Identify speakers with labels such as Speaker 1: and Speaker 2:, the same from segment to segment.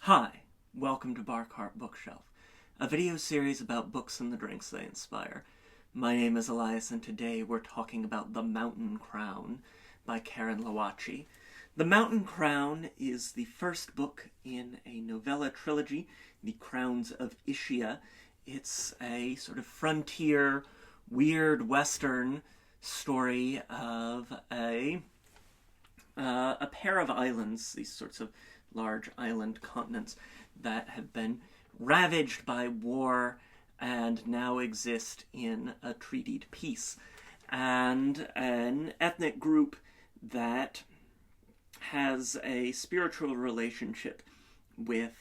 Speaker 1: Hi, welcome to Barcart Bookshelf, a video series about books and the drinks they inspire. My name is Elias, and today we're talking about The Mountain Crown by Karin Lowachee. The Mountain Crown is the first book in a novella trilogy, The Crowns of Ischia. It's a sort of frontier, weird western story of a pair of islands, these sorts of large island continents that have been ravaged by war and now exist in a treated peace. And an ethnic group that has a spiritual relationship with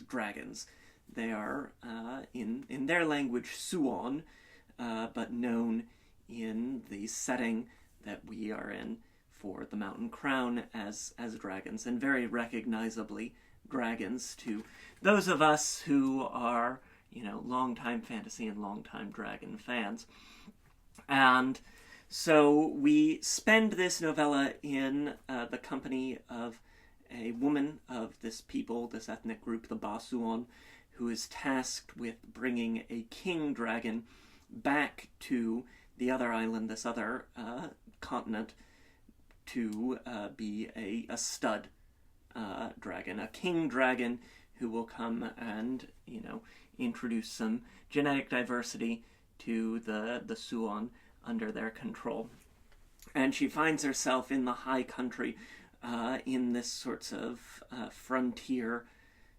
Speaker 1: dragons. They are, in their language, Suon, but known in the setting that we are in for the Mountain Crown as dragons, and very recognizably dragons to those of us who are, longtime fantasy and longtime dragon fans. And so we spend this novella in the company of a woman of this people, this ethnic group, the Basuon, who is tasked with bringing a king dragon back to the other island, this other continent, to be a stud dragon, a king dragon who will come and, introduce some genetic diversity to the Suon under their control. And she finds herself in the high country, in this sorts of frontier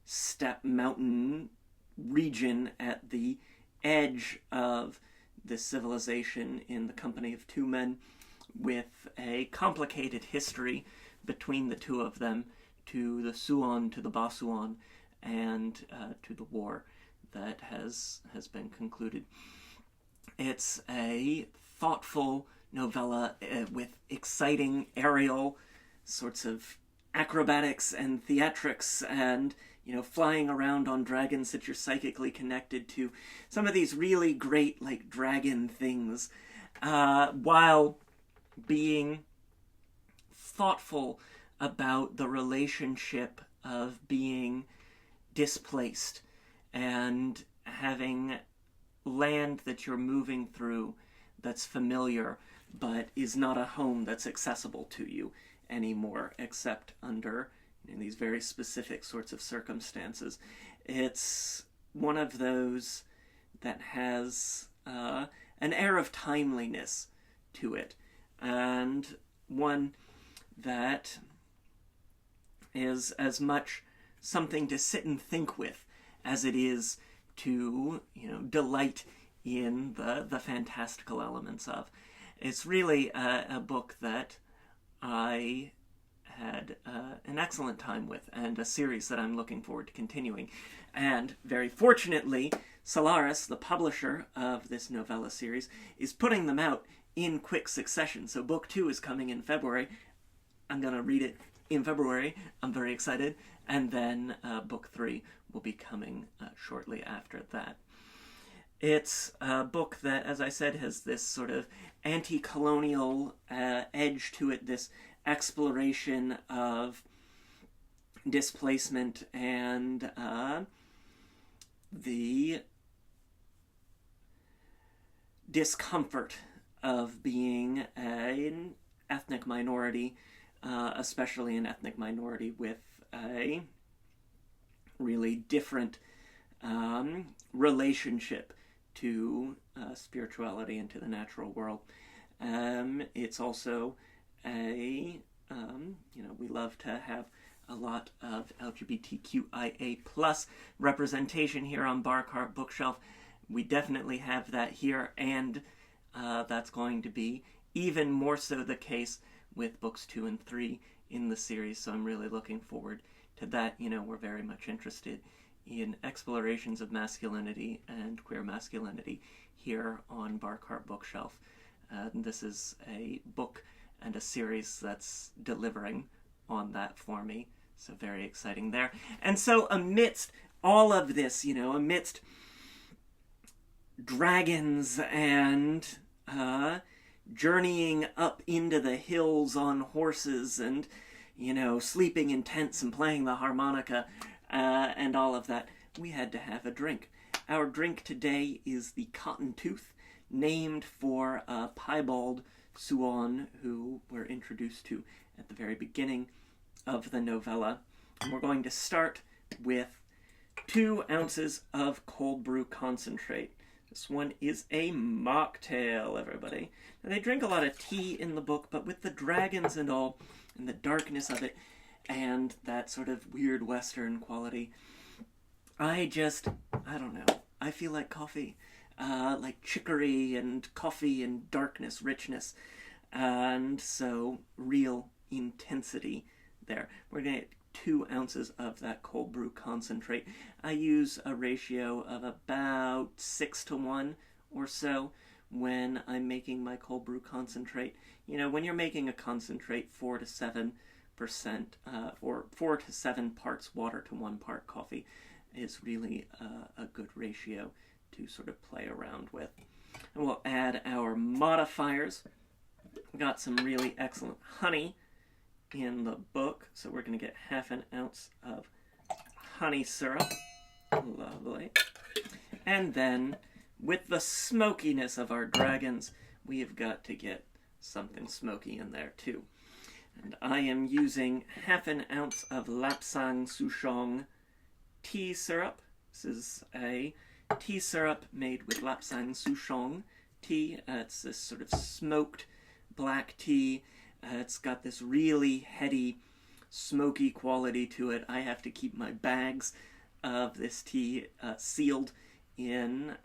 Speaker 1: steppe mountain region at the edge of this civilization in the company of two men with a complicated history between the two of them, to the Suon, to the Basuon, and to the war that has been concluded. It's a thoughtful novella with exciting aerial sorts of acrobatics and theatrics and, flying around on dragons that you're psychically connected to. Some of these really great, dragon things, while being thoughtful about the relationship of being displaced and having land that you're moving through that's familiar but is not a home that's accessible to you anymore, except under these very specific sorts of circumstances. It's one of those that has an air of timeliness to it, and one that is as much something to sit and think with as it is to, delight in the fantastical elements of. It's really a book that I had an excellent time with, and a series that I'm looking forward to continuing. And very fortunately, Solaris, the publisher of this novella series, is putting them out in quick succession. So book 2 is coming in February. I'm going to read it in February. I'm very excited. And then book 3 will be coming shortly after that. It's a book that, as I said, has this sort of anti-colonial edge to it, this exploration of displacement and the discomfort of being an ethnic minority, especially an ethnic minority with a really different relationship to spirituality and to the natural world. It's also we love to have a lot of LGBTQIA plus representation here on Barcart Bookshelf. We definitely have that here, and that's going to be even more so the case with books 2 and 3 in the series, so I'm really looking forward to that. We're very much interested in explorations of masculinity and queer masculinity here on Barcart Bookshelf. This is a book and a series that's delivering on that for me, so very exciting there. And so amidst all of this, amidst dragons and journeying up into the hills on horses and, sleeping in tents and playing the harmonica, and all of that, we had to have a drink. Our drink today is the Cottontooth, named for a piebald Suon who we're introduced to at the very beginning of the novella. And we're going to start with 2 ounces of cold brew concentrate. This one is a mocktail, everybody. Now, they drink a lot of tea in the book, but with the dragons and all, and the darkness of it, and that sort of weird Western quality, I don't know. I feel like coffee. Like chicory and coffee and darkness, richness. And so, real intensity there. We're going to get 2 ounces of that cold brew concentrate. I use a ratio of about 6-to-1 or so when I'm making my cold brew concentrate. You know, when you're making a concentrate, 4 to 7%, or 4 to 7 parts water to 1 part coffee is really a good ratio to sort of play around with. And we'll add our modifiers. We got some really excellent honey in the book, so we're going to get 1/2 ounce of honey syrup. Lovely. And then, with the smokiness of our dragons, we have got to get something smoky in there too. And I am using 1/2 ounce of Lapsang Souchong tea syrup. This is a tea syrup made with Lapsang Souchong tea. It's this sort of smoked black tea. It's got this really heady, smoky quality to it. I have to keep my bags of this tea sealed in,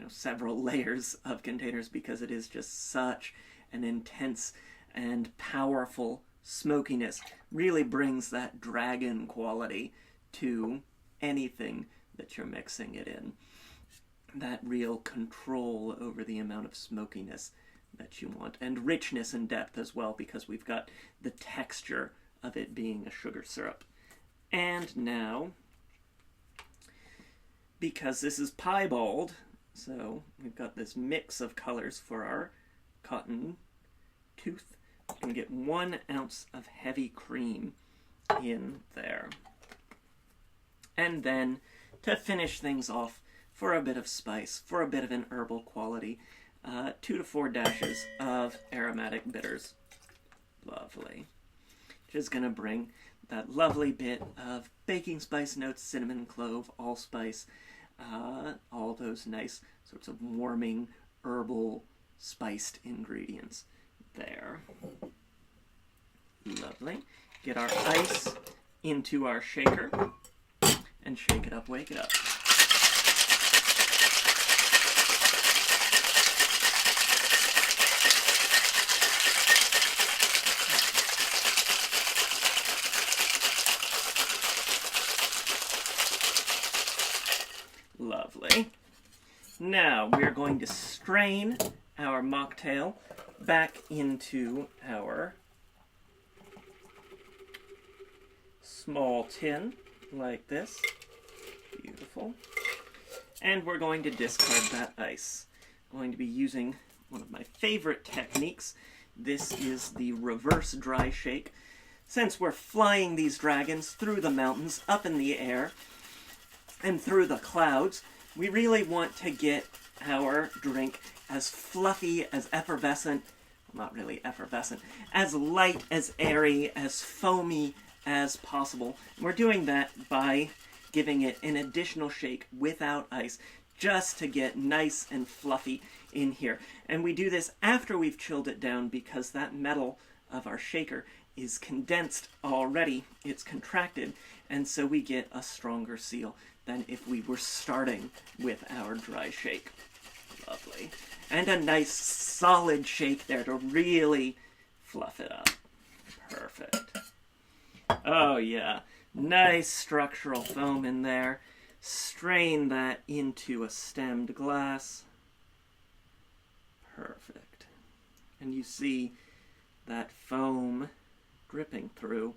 Speaker 1: several layers of containers because it is just such an intense and powerful smokiness. Really brings that dragon quality to anything that you're mixing it in. That real control over the amount of smokiness that you want, and richness and depth as well, because we've got the texture of it being a sugar syrup. And now, because this is piebald, so we've got this mix of colors for our Cottontooth, we're going to get 1 ounce of heavy cream in there. And then, to finish things off, for a bit of spice, for a bit of an herbal quality, 2 to 4 dashes of aromatic bitters. Lovely. Which is going to bring that lovely bit of baking spice notes, cinnamon, clove, allspice, all those nice sorts of warming, herbal, spiced ingredients there. Lovely. Get our ice into our shaker and shake it up, wake it up. Lovely. Now we're going to strain our mocktail back into our small tin like this. Beautiful. And we're going to discard that ice. I'm going to be using one of my favorite techniques. This is the reverse dry shake. Since we're flying these dragons through the mountains, up in the air, and through the clouds, we really want to get our drink as fluffy, as effervescent, well, not really effervescent, as light, as airy, as foamy as possible. And we're doing that by giving it an additional shake without ice, just to get nice and fluffy in here. And we do this after we've chilled it down because that metal of our shaker is condensed already. It's contracted, and so we get a stronger seal than if we were starting with our dry shake. Lovely. And a nice solid shake there to really fluff it up. Perfect. Oh yeah, nice structural foam in there. Strain that into a stemmed glass. Perfect. And you see that foam dripping through.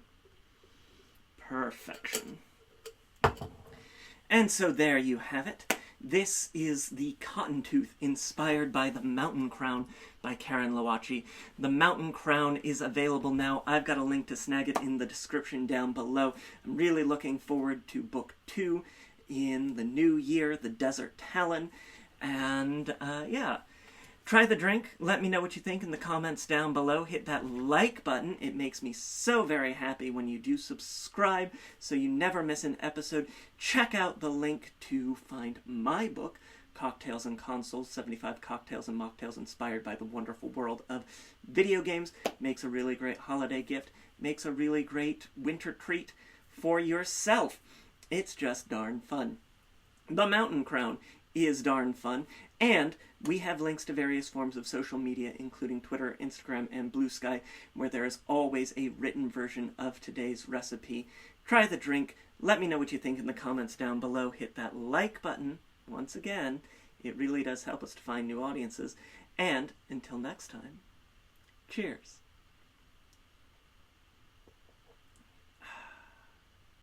Speaker 1: Perfection. And so there you have it. This is the Cottontooth, inspired by the Mountain Crown by Karin Lowachee. The Mountain Crown is available now. I've got a link to snag it in the description down below. I'm really looking forward to book 2 in the new year, The Desert Talon. And, yeah. Try the drink. Let me know what you think in the comments down below. Hit that like button. It makes me so very happy when you do subscribe so you never miss an episode. Check out the link to find my book, Cocktails and Consoles, 75 Cocktails and Mocktails Inspired by the Wonderful World of Video Games. Makes a really great holiday gift. Makes a really great winter treat for yourself. It's just darn fun. The Mountain Crown is darn fun, and we have links to various forms of social media, including Twitter, Instagram, and Blue Sky, where there is always a written version of today's recipe. Try the drink. Let me know what you think in the comments down below. Hit that like button. Once again, it really does help us to find new audiences. And until next time, cheers.